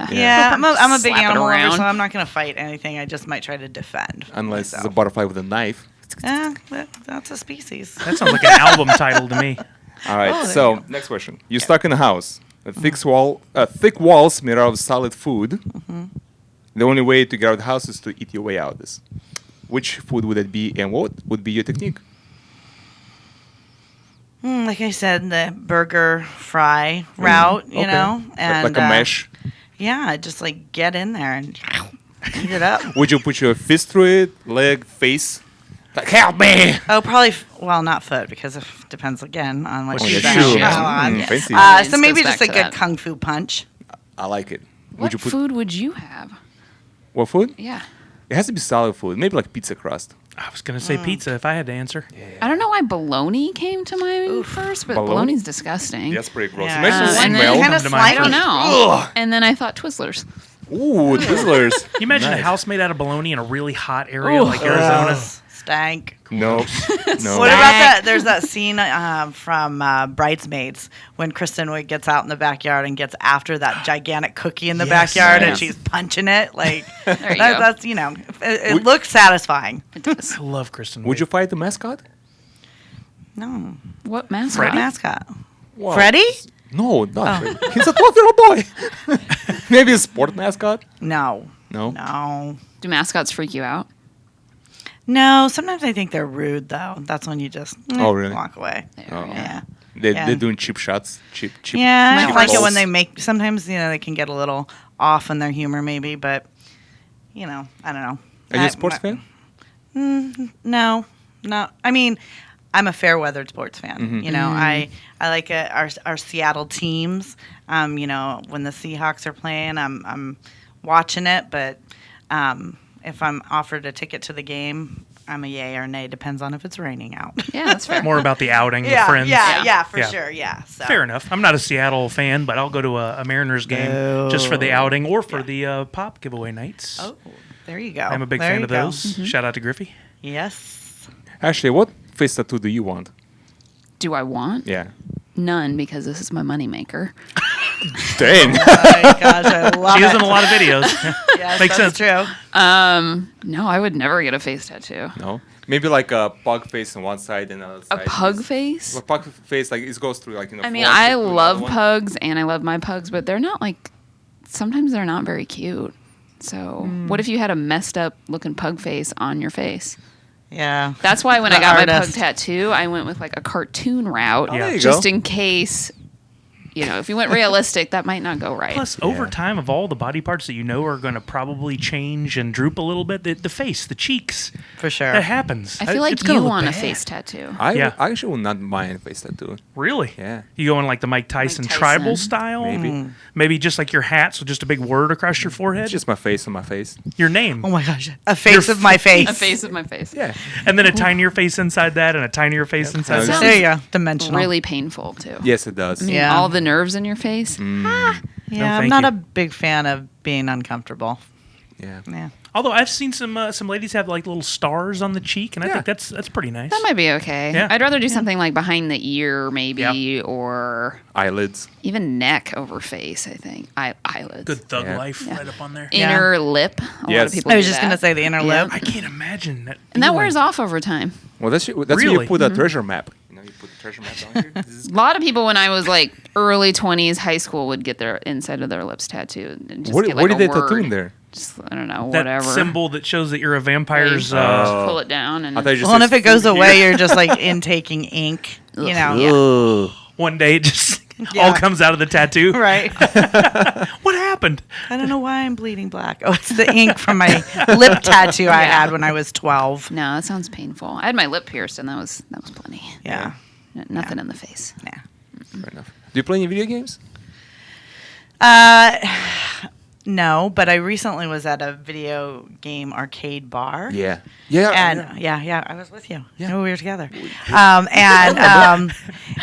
[SPEAKER 7] Yeah, I'm a big
[SPEAKER 6] Slap it
[SPEAKER 7] animal lover,
[SPEAKER 6] around.
[SPEAKER 7] so I'm not gonna fight anything. I just might try to defend.
[SPEAKER 8] Unless it's a
[SPEAKER 7] myself.
[SPEAKER 8] butterfly with a knife.
[SPEAKER 7] That's a species.
[SPEAKER 1] That sounds like an album title to me.
[SPEAKER 8] All right.
[SPEAKER 7] there
[SPEAKER 8] so
[SPEAKER 7] you go.
[SPEAKER 8] next question: You're stuck in a house. Thick walls made out of solid food. The only way to get out of the house is to eat your way out of this. Which food would it be, and what would be your technique?
[SPEAKER 7] Like I said, the burger fry route, you
[SPEAKER 8] Okay.
[SPEAKER 7] know, and
[SPEAKER 8] like a mesh.
[SPEAKER 7] Yeah, just like get in there and eat it up.
[SPEAKER 8] Would you put your fist through it, leg, face? Like, help me!
[SPEAKER 7] Oh, probably. Well, not foot because it depends again on what
[SPEAKER 8] On
[SPEAKER 7] shoes
[SPEAKER 8] your
[SPEAKER 7] I
[SPEAKER 8] shoe.
[SPEAKER 7] have on.
[SPEAKER 8] Mm, fancy.
[SPEAKER 7] So
[SPEAKER 6] Audience
[SPEAKER 7] maybe
[SPEAKER 6] goes
[SPEAKER 7] just
[SPEAKER 6] back
[SPEAKER 7] a
[SPEAKER 6] to
[SPEAKER 7] good
[SPEAKER 6] that.
[SPEAKER 7] kung fu punch.
[SPEAKER 8] I like it.
[SPEAKER 6] What
[SPEAKER 8] Would you put
[SPEAKER 6] food would you have?
[SPEAKER 8] what food?
[SPEAKER 6] Yeah.
[SPEAKER 8] It has to be solid food. Maybe like pizza crust.
[SPEAKER 1] I was going to say pizza if I had to answer.
[SPEAKER 6] I don't know why bologna came to mind first, but
[SPEAKER 8] Bologna?
[SPEAKER 6] bologna's disgusting.
[SPEAKER 8] That's pretty gross.
[SPEAKER 7] Yeah.
[SPEAKER 8] Imagine the
[SPEAKER 6] And then
[SPEAKER 8] smell.
[SPEAKER 7] kinda
[SPEAKER 1] come to mind
[SPEAKER 6] I don't
[SPEAKER 1] first.
[SPEAKER 6] know. And then I thought Twizzlers.
[SPEAKER 8] Ooh, Twizzlers.
[SPEAKER 1] Can you imagine
[SPEAKER 8] Nice.
[SPEAKER 1] a house made out of bologna in a really hot area like Arizona?
[SPEAKER 7] Stank.
[SPEAKER 8] No. No.
[SPEAKER 7] What about that? There's that scene from Bridesmaids when Kristen Wiig gets out in the backyard and gets after that gigantic cookie in the
[SPEAKER 1] Yes.
[SPEAKER 7] backyard and
[SPEAKER 6] Yes.
[SPEAKER 7] she's punching it. Like
[SPEAKER 6] There you go.
[SPEAKER 7] that's it looks satisfying.
[SPEAKER 6] It does.
[SPEAKER 1] I love Kristen.
[SPEAKER 8] Would
[SPEAKER 1] Wiig.
[SPEAKER 8] you fight the mascot?
[SPEAKER 7] No,
[SPEAKER 6] What mascot?
[SPEAKER 1] Freddy?
[SPEAKER 7] mascot.
[SPEAKER 8] Wow.
[SPEAKER 7] Freddie?
[SPEAKER 8] No, not Freddy. He's a 12-year-old boy. Maybe a sport mascot?
[SPEAKER 7] No,
[SPEAKER 8] No.
[SPEAKER 7] no,
[SPEAKER 6] Do mascots freak you out?
[SPEAKER 7] no. Sometimes I think they're rude though. That's when you just
[SPEAKER 8] Oh, really?
[SPEAKER 7] walk away.
[SPEAKER 6] There,
[SPEAKER 7] Yeah.
[SPEAKER 8] They're
[SPEAKER 7] Yeah.
[SPEAKER 8] doing cheap shots. Cheap.
[SPEAKER 7] Yeah, I
[SPEAKER 6] cheap
[SPEAKER 7] like it
[SPEAKER 6] rolls.
[SPEAKER 7] when they make. Sometimes they can get a little off in their humor, maybe, but I don't know.
[SPEAKER 8] Are you a sports fan?
[SPEAKER 7] No. I mean, I'm a fair weathered sports fan.
[SPEAKER 8] Mm-hmm.
[SPEAKER 7] You know, I like our Seattle teams. You know, when the Seahawks are playing, I'm watching it, but if I'm offered a ticket to the game, I'm a yay or nay. Depends on if it's raining out.
[SPEAKER 6] Yeah, that's fair.
[SPEAKER 1] More about the outing, the friends.
[SPEAKER 7] for
[SPEAKER 1] Yeah.
[SPEAKER 7] sure. Yeah. So.
[SPEAKER 1] Fair enough. I'm not a Seattle fan, but I'll go to a Mariners game just for the outing or for the pop giveaway nights.
[SPEAKER 7] Oh, there you go.
[SPEAKER 1] I'm a big
[SPEAKER 7] There
[SPEAKER 1] fan
[SPEAKER 7] you
[SPEAKER 1] of
[SPEAKER 7] go.
[SPEAKER 1] those. Shout out to Griffey.
[SPEAKER 7] Yes.
[SPEAKER 8] Ashley, what face tattoo do you want?
[SPEAKER 6] Do I want?
[SPEAKER 8] Yeah.
[SPEAKER 6] None, because this is my moneymaker.
[SPEAKER 8] Dang.
[SPEAKER 7] Oh my gosh, I love
[SPEAKER 1] She
[SPEAKER 7] it.
[SPEAKER 1] is in a lot of videos.
[SPEAKER 7] Yes,
[SPEAKER 1] Makes
[SPEAKER 7] that's
[SPEAKER 1] sense.
[SPEAKER 7] true.
[SPEAKER 6] No, I would never get a face tattoo.
[SPEAKER 8] No. Maybe like a pug face on one side and another
[SPEAKER 6] A
[SPEAKER 8] side.
[SPEAKER 6] pug face?
[SPEAKER 8] A pug face, like it goes through like
[SPEAKER 6] I mean, I love pugs and I love my pugs, but they're not like. Sometimes they're not very cute. So, what if you had a messed up looking pug face on your face?
[SPEAKER 7] Yeah.
[SPEAKER 6] That's why when I
[SPEAKER 7] The
[SPEAKER 6] got my
[SPEAKER 7] artist.
[SPEAKER 6] pug tattoo, I went with like a cartoon route,
[SPEAKER 1] Oh,
[SPEAKER 8] there you
[SPEAKER 6] just
[SPEAKER 8] go.
[SPEAKER 6] in case. If you went realistic, that might not go right.
[SPEAKER 1] Plus, over time, of all the body parts that you know are going to probably change and droop a little bit, the face, the cheeks,
[SPEAKER 7] For sure.
[SPEAKER 1] that happens.
[SPEAKER 6] I feel like
[SPEAKER 1] It's gonna
[SPEAKER 6] you
[SPEAKER 1] look
[SPEAKER 6] want a
[SPEAKER 1] bad.
[SPEAKER 6] face tattoo.
[SPEAKER 1] Yeah.
[SPEAKER 8] I actually would not mind a face tattoo.
[SPEAKER 1] Really?
[SPEAKER 8] Yeah.
[SPEAKER 1] You go in like the Mike Tyson,
[SPEAKER 6] Tyson.
[SPEAKER 1] tribal style?
[SPEAKER 8] Maybe.
[SPEAKER 1] Maybe just like your hat, so just a big word across your forehead?
[SPEAKER 8] It's just my face on my face.
[SPEAKER 1] your name.
[SPEAKER 7] Oh my gosh. A face of my face.
[SPEAKER 6] A face of my face.
[SPEAKER 8] Yeah.
[SPEAKER 1] And then a tinier face inside that, and a tinier face inside
[SPEAKER 8] Sounds-
[SPEAKER 1] that.
[SPEAKER 7] There you go. Dimensional.
[SPEAKER 6] Really painful too.
[SPEAKER 8] Yes, it does.
[SPEAKER 6] I mean,
[SPEAKER 7] Yeah.
[SPEAKER 6] all the nerves in your face.
[SPEAKER 7] Yeah, I'm
[SPEAKER 1] thank
[SPEAKER 7] not
[SPEAKER 1] you.
[SPEAKER 7] a big fan of being uncomfortable.
[SPEAKER 8] Yeah.
[SPEAKER 7] Yeah.
[SPEAKER 1] Although I've seen some ladies have like little stars on the cheek, and I
[SPEAKER 8] Yeah.
[SPEAKER 1] think that's pretty nice.
[SPEAKER 6] That might be okay.
[SPEAKER 1] Yeah.
[SPEAKER 6] I'd rather do something like behind the ear, maybe,
[SPEAKER 1] Yeah.
[SPEAKER 6] or
[SPEAKER 8] Eyelids.
[SPEAKER 6] even neck over face. I think eyelids.
[SPEAKER 1] Good thug
[SPEAKER 8] Yeah.
[SPEAKER 1] life right up on there.
[SPEAKER 6] Inner lip. A lot
[SPEAKER 8] Yes.
[SPEAKER 6] of people.
[SPEAKER 7] I was
[SPEAKER 6] do
[SPEAKER 7] just
[SPEAKER 6] that.
[SPEAKER 7] going to say the inner
[SPEAKER 6] Yeah.
[SPEAKER 7] lip.
[SPEAKER 1] I can't imagine that.
[SPEAKER 6] and that
[SPEAKER 1] feeling.
[SPEAKER 6] wears off over time.
[SPEAKER 8] Well, that's where
[SPEAKER 1] Really?
[SPEAKER 8] you put a treasure map. You know, you put the treasure map on here. This is
[SPEAKER 6] A lot of people, when I was like early 20s, high school, would get their inside of their lips tattooed. And just
[SPEAKER 8] what
[SPEAKER 6] get,
[SPEAKER 8] what
[SPEAKER 6] like,
[SPEAKER 8] did
[SPEAKER 6] a
[SPEAKER 8] they tattoo
[SPEAKER 6] word.
[SPEAKER 8] in there?
[SPEAKER 6] Just, I don't know,
[SPEAKER 1] That
[SPEAKER 6] whatever.
[SPEAKER 1] symbol that shows that you're a vampire's.
[SPEAKER 6] Right. Just pull it down and
[SPEAKER 8] I thought you just
[SPEAKER 7] Well, and
[SPEAKER 8] said
[SPEAKER 7] if it goes
[SPEAKER 8] food
[SPEAKER 7] away,
[SPEAKER 8] here.
[SPEAKER 7] you're just like intaking ink, you know.
[SPEAKER 8] Ugh.
[SPEAKER 1] one day it just
[SPEAKER 7] Yeah.
[SPEAKER 1] all comes out of the tattoo.
[SPEAKER 7] Right.
[SPEAKER 1] What happened?
[SPEAKER 7] I don't know why I'm bleeding black. Oh, it's the ink from my lip tattoo I had when I was 12.
[SPEAKER 6] no, that sounds painful. I had my lip pierced, and that was plenty.
[SPEAKER 7] Yeah.
[SPEAKER 6] Nothing in the face.
[SPEAKER 7] Yeah.
[SPEAKER 8] Fair enough. Do you play any video games?
[SPEAKER 7] No, but I recently was at a video game arcade bar.
[SPEAKER 8] Yeah. Yeah.
[SPEAKER 7] And yeah, I was with you. Yeah, we were together.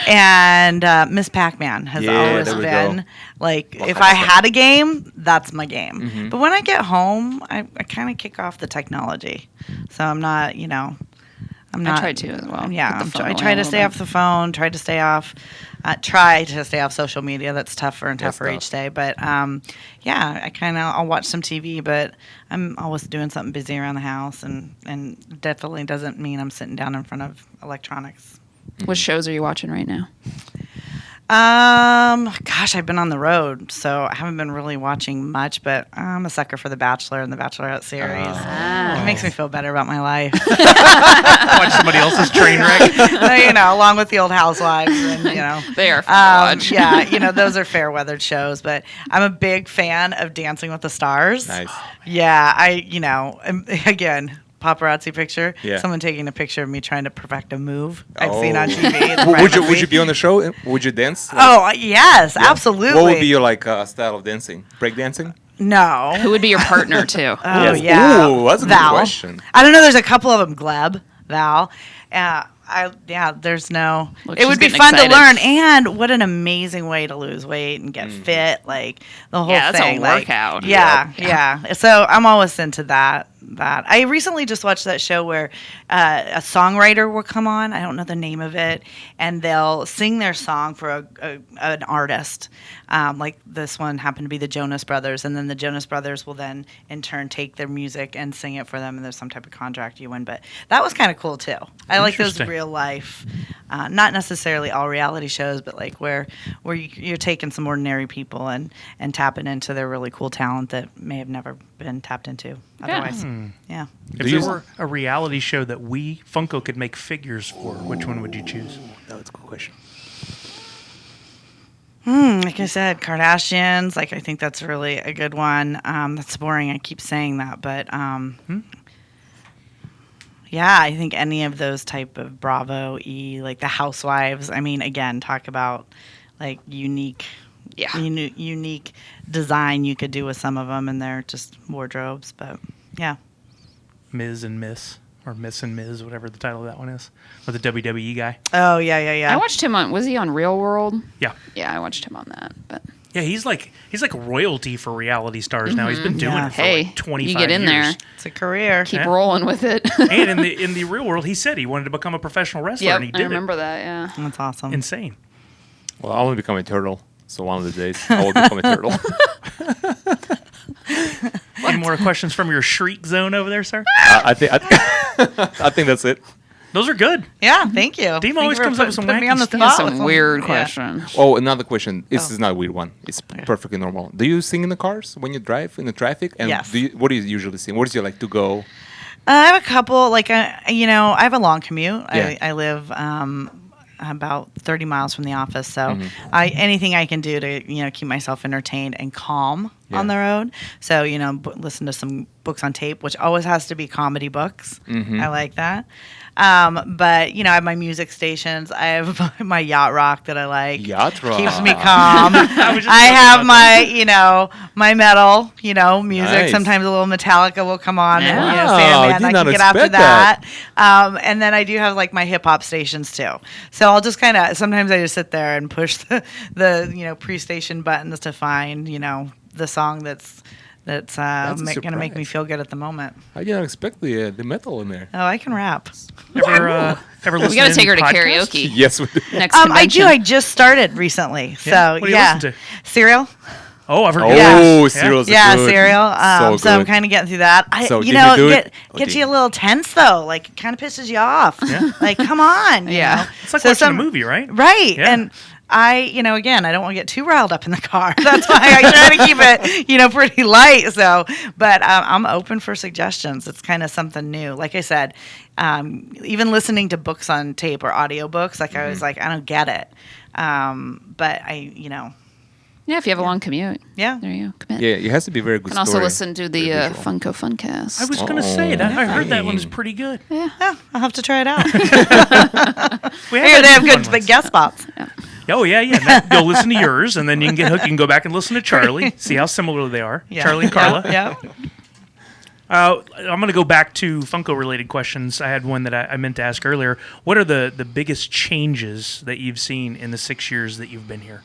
[SPEAKER 7] And Miss Pac-Man has
[SPEAKER 8] Yeah,
[SPEAKER 7] always
[SPEAKER 8] there we
[SPEAKER 7] been
[SPEAKER 8] go.
[SPEAKER 7] like if I had a game, that's my game. But when I get home, I kind of kick off the technology, so I'm not, I'm not.
[SPEAKER 6] I try to as well.
[SPEAKER 7] Yeah,
[SPEAKER 6] Put the phone
[SPEAKER 7] I
[SPEAKER 6] away
[SPEAKER 7] try
[SPEAKER 6] a
[SPEAKER 7] to
[SPEAKER 6] little
[SPEAKER 7] stay
[SPEAKER 6] bit.
[SPEAKER 7] off the phone. Try to stay off social media. That's tougher and tougher
[SPEAKER 8] tough.
[SPEAKER 7] each day. But yeah, I'll watch some TV, but I'm always doing something busy around the house, and definitely doesn't mean I'm sitting down in front of electronics.
[SPEAKER 6] What shows are you watching right now?
[SPEAKER 7] Gosh, I've been on the road, so I haven't been really watching much, but I'm a sucker for The Bachelor and The Bachelorette series. It makes me feel better about my life.
[SPEAKER 1] Watch somebody else's train wreck.
[SPEAKER 7] Along with the old housewives and,
[SPEAKER 6] They are fun to watch.
[SPEAKER 7] yeah, those are fair weathered shows, but I'm a big fan of Dancing with the Stars.
[SPEAKER 8] Nice.
[SPEAKER 7] Yeah, again, paparazzi picture.
[SPEAKER 8] Yeah.
[SPEAKER 7] Someone taking a picture of me trying to perfect a move I've
[SPEAKER 8] Oh.
[SPEAKER 7] seen on TV. It's
[SPEAKER 8] Would you
[SPEAKER 7] privacy.
[SPEAKER 8] be on the show? Would you dance?
[SPEAKER 7] Oh, yes, absolutely.
[SPEAKER 8] What would be your style of dancing? Break dancing?
[SPEAKER 7] No.
[SPEAKER 6] Who would be your partner too?
[SPEAKER 7] Oh,
[SPEAKER 8] Yes.
[SPEAKER 7] yeah.
[SPEAKER 8] Ooh, that's a good
[SPEAKER 7] Val.
[SPEAKER 8] question.
[SPEAKER 7] I don't know. There's a couple of them. Gleb, Val. There's no.
[SPEAKER 6] Look,
[SPEAKER 7] it would
[SPEAKER 6] she's
[SPEAKER 7] be
[SPEAKER 6] getting
[SPEAKER 7] fun
[SPEAKER 6] excited.
[SPEAKER 7] to learn, and what an amazing way to lose weight and get fit. Like the whole
[SPEAKER 6] Yeah, that's a
[SPEAKER 7] thing. like,
[SPEAKER 6] workout.
[SPEAKER 7] Yeah. So I'm always into that. I recently just watched that show where a songwriter will come on. I don't know the name of it, and they'll sing their song for an artist. Like this one happened to be the Jonas Brothers, and then the Jonas Brothers will then in turn take their music and sing it for them, and there's some type of contract you win. But that was kind of cool too. I like those
[SPEAKER 1] Interesting.
[SPEAKER 7] real life, not necessarily all reality shows, but like where you're taking some ordinary people and tapping into their really cool talent that may have never been tapped into otherwise. Yeah.
[SPEAKER 1] If there were a reality show that we, Funko, could make figures for, which one would you choose?
[SPEAKER 8] That's a good question.
[SPEAKER 7] Like I said, Kardashians. Like I think that's really a good one. That's boring. I keep saying that, but yeah, I think any of those type of Bravo like the Housewives. I mean, again, talk about like unique design you could do with some of them, and they're just wardrobes. But yeah,
[SPEAKER 1] Ms. and Miss, or Miss and Ms, whatever the title of that one is, with the WWE guy.
[SPEAKER 7] Oh yeah.
[SPEAKER 6] I watched him on. Was he on Real World?
[SPEAKER 1] Yeah.
[SPEAKER 6] Yeah, I watched him on that. But
[SPEAKER 1] Yeah, he's like royalty for reality stars now. He's been doing
[SPEAKER 7] Yeah.
[SPEAKER 1] it for
[SPEAKER 6] Hey,
[SPEAKER 1] like 25
[SPEAKER 6] you get in
[SPEAKER 1] years.
[SPEAKER 6] there.
[SPEAKER 7] It's a career.
[SPEAKER 6] keep
[SPEAKER 1] Yeah.
[SPEAKER 6] rolling with it.
[SPEAKER 1] And in the real world, he said he wanted to become a professional wrestler,
[SPEAKER 6] Yep,
[SPEAKER 1] and he
[SPEAKER 6] I
[SPEAKER 1] did
[SPEAKER 6] remember that. Yeah.
[SPEAKER 7] That's awesome.
[SPEAKER 1] it. Insane.
[SPEAKER 8] Well, I want to become a turtle. So one of the days, I will become a turtle.
[SPEAKER 1] Any more questions from your shriek zone over there, sir?
[SPEAKER 8] I think that's it.
[SPEAKER 1] Those are good.
[SPEAKER 7] Yeah, thank you.
[SPEAKER 1] Deem
[SPEAKER 7] Thank
[SPEAKER 1] always
[SPEAKER 7] you for
[SPEAKER 1] comes up with some
[SPEAKER 7] putting me
[SPEAKER 1] wacky
[SPEAKER 7] on the
[SPEAKER 1] stuff.
[SPEAKER 7] spot
[SPEAKER 6] Some
[SPEAKER 7] with
[SPEAKER 6] weird
[SPEAKER 7] yeah.
[SPEAKER 6] questions.
[SPEAKER 8] Oh, another question. This
[SPEAKER 7] Oh.
[SPEAKER 8] is not a weird one. It's perfectly normal. Do you sing in the cars when you drive in the traffic? And
[SPEAKER 7] Yes.
[SPEAKER 8] what do you usually sing? What is your like to go?
[SPEAKER 7] I have a couple, like, I have a long commute.
[SPEAKER 8] Yeah.
[SPEAKER 7] I live about 30 miles from the office, so
[SPEAKER 8] Mm-hmm.
[SPEAKER 7] anything I can do to, keep myself entertained and calm on the road. So, listen to some books on tape, which always has to be comedy books.
[SPEAKER 8] Mm-hmm.
[SPEAKER 7] I like that. But, I have my music stations. I have my yacht rock that I like.
[SPEAKER 8] Yacht rock.
[SPEAKER 7] Keeps me calm.
[SPEAKER 1] was just
[SPEAKER 7] I
[SPEAKER 1] talking
[SPEAKER 7] have
[SPEAKER 1] about
[SPEAKER 7] my metal, music.
[SPEAKER 8] Nice.
[SPEAKER 7] Sometimes a little Metallica will come on and,
[SPEAKER 8] Wow,
[SPEAKER 7] Sandman,
[SPEAKER 8] did
[SPEAKER 7] I
[SPEAKER 8] not
[SPEAKER 7] can get after
[SPEAKER 8] expect that.
[SPEAKER 7] that. And then I do have like my hip hop stations too. So I'll just sometimes I just sit there and push the pre-station buttons to find, the song that's
[SPEAKER 8] a
[SPEAKER 7] going to make me
[SPEAKER 8] surprise.
[SPEAKER 7] feel good at the moment.
[SPEAKER 8] I didn't expect the metal in there.
[SPEAKER 7] Oh, I can rap.
[SPEAKER 1] Ever listen
[SPEAKER 6] We got to take her to
[SPEAKER 1] podcasts?
[SPEAKER 6] karaoke
[SPEAKER 8] Yes, we do.
[SPEAKER 6] next
[SPEAKER 7] I
[SPEAKER 6] convention.
[SPEAKER 7] do. I just started recently. So
[SPEAKER 1] Yeah? What do you listen to?
[SPEAKER 7] Serial.
[SPEAKER 1] Oh, I've heard
[SPEAKER 8] Oh,
[SPEAKER 1] good
[SPEAKER 7] Yeah.
[SPEAKER 1] ones.
[SPEAKER 8] cereals. are
[SPEAKER 7] Yeah,
[SPEAKER 8] good.
[SPEAKER 7] cereal. So I'm
[SPEAKER 8] good.
[SPEAKER 7] kind of getting through that.
[SPEAKER 8] So did you do it? Oh,
[SPEAKER 7] Gets
[SPEAKER 8] did
[SPEAKER 7] you a
[SPEAKER 8] you?
[SPEAKER 7] little tense though. Like, it kind of pisses you off.
[SPEAKER 1] Yeah.
[SPEAKER 7] Like, come on. you
[SPEAKER 6] Yeah.
[SPEAKER 7] know?
[SPEAKER 1] It's like
[SPEAKER 7] So
[SPEAKER 1] watching
[SPEAKER 7] some-
[SPEAKER 1] a movie, right?
[SPEAKER 7] Right.
[SPEAKER 1] Yeah.
[SPEAKER 7] And again, I don't want to get too riled up in the car. That's why I try to keep it, pretty light. So, but I'm open for suggestions. It's kind of something new. Like I said, even listening to books on tape or audiobooks, like I was like, I don't get it. But
[SPEAKER 6] Yeah, if you have a long commute.
[SPEAKER 7] yeah.
[SPEAKER 6] There you go. Commit.
[SPEAKER 8] Yeah, it has to be very good.
[SPEAKER 6] You can also
[SPEAKER 8] story.
[SPEAKER 6] listen to the
[SPEAKER 8] Very visual.
[SPEAKER 6] Funko Funkast.
[SPEAKER 1] I was going to say that. I heard that one was
[SPEAKER 8] dang.
[SPEAKER 1] pretty good.
[SPEAKER 7] Yeah, I'll have to try it out.
[SPEAKER 1] We
[SPEAKER 7] Here,
[SPEAKER 1] had
[SPEAKER 7] they have
[SPEAKER 1] fun
[SPEAKER 7] good
[SPEAKER 1] ones.
[SPEAKER 7] big guest spots.
[SPEAKER 1] Oh yeah. You'll listen to yours, and then you can get hooked. You can go back and listen to Charlie. See how similar they are.
[SPEAKER 7] Yeah.
[SPEAKER 1] Charlie and Carla.
[SPEAKER 7] Yeah.
[SPEAKER 1] I'm going to go back to Funko-related questions. I had one that I meant to ask earlier. What are the biggest changes that you've seen in the 6 years that you've been here?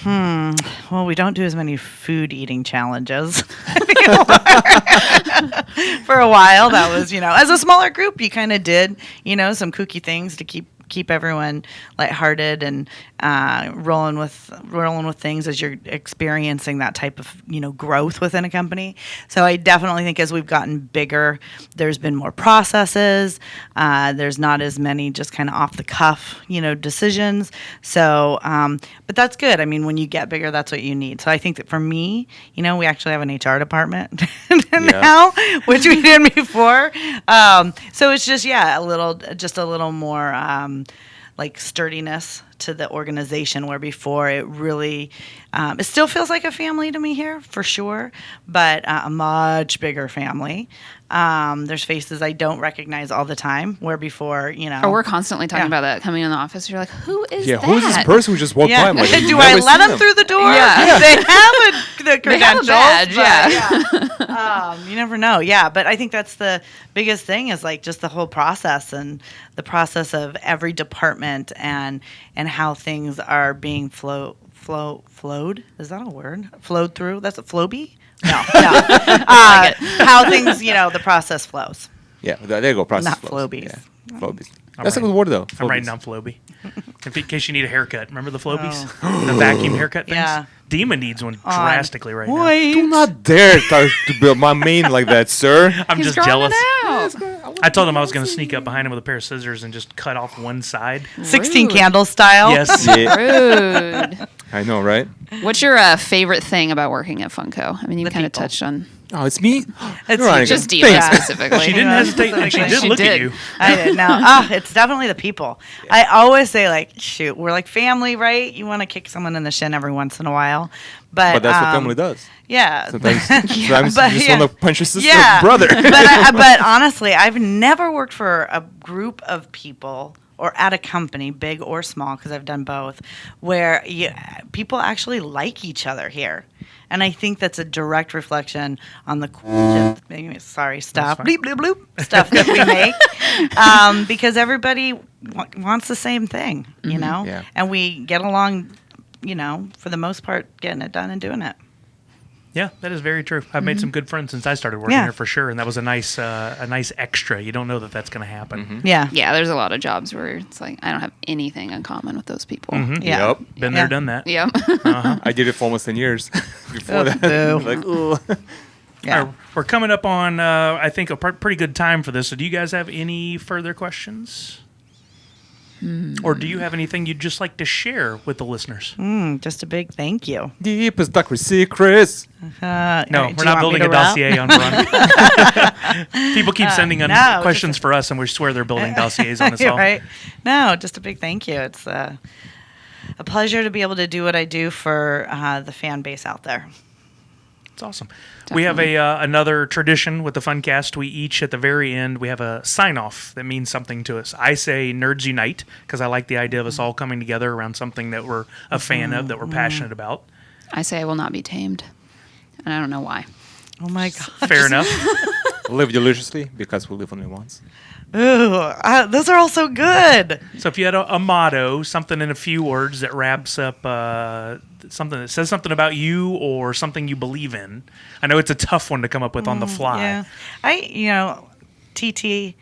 [SPEAKER 7] Well, we don't do as many food eating challenges. For a while, that was, as a smaller group, you kind of did, some kooky things to keep everyone lighthearted and rolling with things as you're experiencing that type of growth within a company. So I definitely think as we've gotten bigger, there's been more processes. There's not as many just kind of off the cuff decisions. So, but that's good. I mean, when you get bigger, that's what you need. So I think that for me, we actually have an HR department now, which we didn't before. So it's just a little more like sturdiness to the organization, where before it really it still feels like a family to me here for sure, but a much bigger family. There's faces I don't recognize all the time, where before
[SPEAKER 6] Oh, we're constantly talking
[SPEAKER 7] Yeah.
[SPEAKER 6] about that coming in the office. You're like, who is
[SPEAKER 8] Yeah,
[SPEAKER 6] that?
[SPEAKER 8] who's this person who just walked by?
[SPEAKER 7] yeah.
[SPEAKER 8] I'm like,
[SPEAKER 7] Do
[SPEAKER 8] never
[SPEAKER 7] I
[SPEAKER 8] seen
[SPEAKER 7] let them through the door?
[SPEAKER 6] Yeah.
[SPEAKER 7] They have the
[SPEAKER 6] They have a
[SPEAKER 7] credentials.
[SPEAKER 6] badge,
[SPEAKER 7] but
[SPEAKER 6] yeah.
[SPEAKER 7] you never know. Yeah, but I think that's the biggest thing is like just the whole process and the process of every department and how things are being flowed. Is that a word? Flowed through? That's a Flowbie? No. How things, the process flows.
[SPEAKER 8] Yeah, there you go. Process
[SPEAKER 7] Not
[SPEAKER 8] flows.
[SPEAKER 7] Flowbies.
[SPEAKER 8] Yeah, Flowbies.
[SPEAKER 1] I'm
[SPEAKER 8] That's a
[SPEAKER 1] writing-
[SPEAKER 8] good word though.
[SPEAKER 1] I'm writing
[SPEAKER 8] Flowbies.
[SPEAKER 1] down Flowbie. In case you need a haircut. Remember the Flobies? The vacuum haircut things?
[SPEAKER 7] Yeah.
[SPEAKER 1] Dima needs one drastically right now.
[SPEAKER 8] Do not dare start to build my mane like that, sir.
[SPEAKER 1] I'm
[SPEAKER 6] He's
[SPEAKER 1] just
[SPEAKER 6] growing
[SPEAKER 1] jealous.
[SPEAKER 6] it out.
[SPEAKER 1] I told him I was going to sneak up behind him with a pair of scissors and just cut off one side.
[SPEAKER 7] 16
[SPEAKER 6] Rude.
[SPEAKER 7] candle style.
[SPEAKER 1] Yes.
[SPEAKER 8] Yeah,
[SPEAKER 6] Rude.
[SPEAKER 8] I know, right?
[SPEAKER 6] What's your favorite thing about working at Funko? I mean, you
[SPEAKER 7] The
[SPEAKER 6] kind of
[SPEAKER 7] people.
[SPEAKER 6] touched on
[SPEAKER 8] Oh, it's me.
[SPEAKER 7] It's
[SPEAKER 8] Veronica.
[SPEAKER 6] just Dima
[SPEAKER 8] Thanks.
[SPEAKER 6] specifically.
[SPEAKER 1] She didn't hesitate. and She did
[SPEAKER 6] She
[SPEAKER 1] look at
[SPEAKER 6] did.
[SPEAKER 1] you.
[SPEAKER 7] I did. No, it's definitely the people. I always say, like, shoot, we're like family, right? You want to kick someone in the shin every once in a while,
[SPEAKER 8] But that's what family does.
[SPEAKER 7] Yeah,
[SPEAKER 8] Sometimes, sometimes
[SPEAKER 7] but
[SPEAKER 8] you just
[SPEAKER 7] yeah.
[SPEAKER 8] want to punch your sister
[SPEAKER 7] Yeah.
[SPEAKER 8] or brother.
[SPEAKER 7] but honestly, I've never worked for a group of people or at a company, big or small, because I've done both, where people actually like each other here. And I think that's a direct reflection on the cool stuff, bleep, bloop, bloop, stuff that we make. Because everybody wants the same thing, you know?
[SPEAKER 8] Yeah.
[SPEAKER 7] And we get along, for the most part, getting it done and doing it.
[SPEAKER 1] Yeah, that is very true. I've made some good friends since I started working here for sure, and that was a nice extra. You don't know that that's going to happen.
[SPEAKER 7] Yeah.
[SPEAKER 6] Yeah, there's a lot of jobs where it's like I don't have anything in common with those people.
[SPEAKER 7] Yeah.
[SPEAKER 8] Yep.
[SPEAKER 1] Been there, done that.
[SPEAKER 6] Yep.
[SPEAKER 8] I did it for almost 10 years before that. Like, ugh.
[SPEAKER 7] Yeah.
[SPEAKER 1] All right, we're coming up on, I think, a pretty good time for this. So do you guys have any further questions? Or do you have anything you'd just like to share with the listeners?
[SPEAKER 7] Just a big thank you.
[SPEAKER 8] Deepest darkest secrets.
[SPEAKER 1] No, we're not building a dossier on Veronica. People keep sending in
[SPEAKER 7] no,
[SPEAKER 1] questions for us, and we swear they're building dossiers on us all.
[SPEAKER 7] Right? No, just a big thank you. It's a pleasure to be able to do what I do for the fan base out there.
[SPEAKER 1] It's awesome. We have another tradition with the Funcast. We each, at the very end, we have a sign-off that means something to us. I say Nerds Unite, because I like the idea of us all coming together around something that we're a fan of, that we're passionate about.
[SPEAKER 6] I say I will not be tamed, and I don't know why.
[SPEAKER 7] Oh my God.
[SPEAKER 1] Fair enough.
[SPEAKER 8] Live deliciously, because we live only once.
[SPEAKER 7] Ooh, those are all so good.
[SPEAKER 1] So if you had a motto, something in a few words that wraps up something that says something about you or something you believe in. I know it's a tough one to come up with on the fly.
[SPEAKER 7] Yeah. TTFN.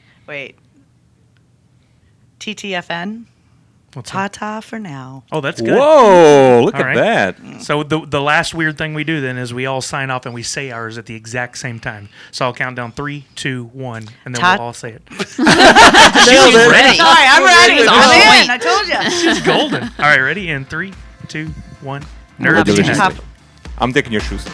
[SPEAKER 1] What's that?
[SPEAKER 7] Ta-ta for now.
[SPEAKER 1] Oh, that's good.
[SPEAKER 8] Whoa, look
[SPEAKER 1] All
[SPEAKER 8] at
[SPEAKER 1] right.
[SPEAKER 8] that.
[SPEAKER 1] So the last weird thing we do then is we all sign off and we say ours at the exact same time. So I'll count down 3, 2, 1, and then we'll all say it.
[SPEAKER 6] She's ready.
[SPEAKER 7] Sorry, I'm ready.
[SPEAKER 6] She was on
[SPEAKER 7] I'm in.
[SPEAKER 6] point.
[SPEAKER 7] I told you.
[SPEAKER 1] It's golden. All right, ready? In 3, 2, 1.
[SPEAKER 6] Love
[SPEAKER 1] Nerds
[SPEAKER 6] you.
[SPEAKER 1] Unite.
[SPEAKER 7] Top-
[SPEAKER 8] I'm taking your shoes.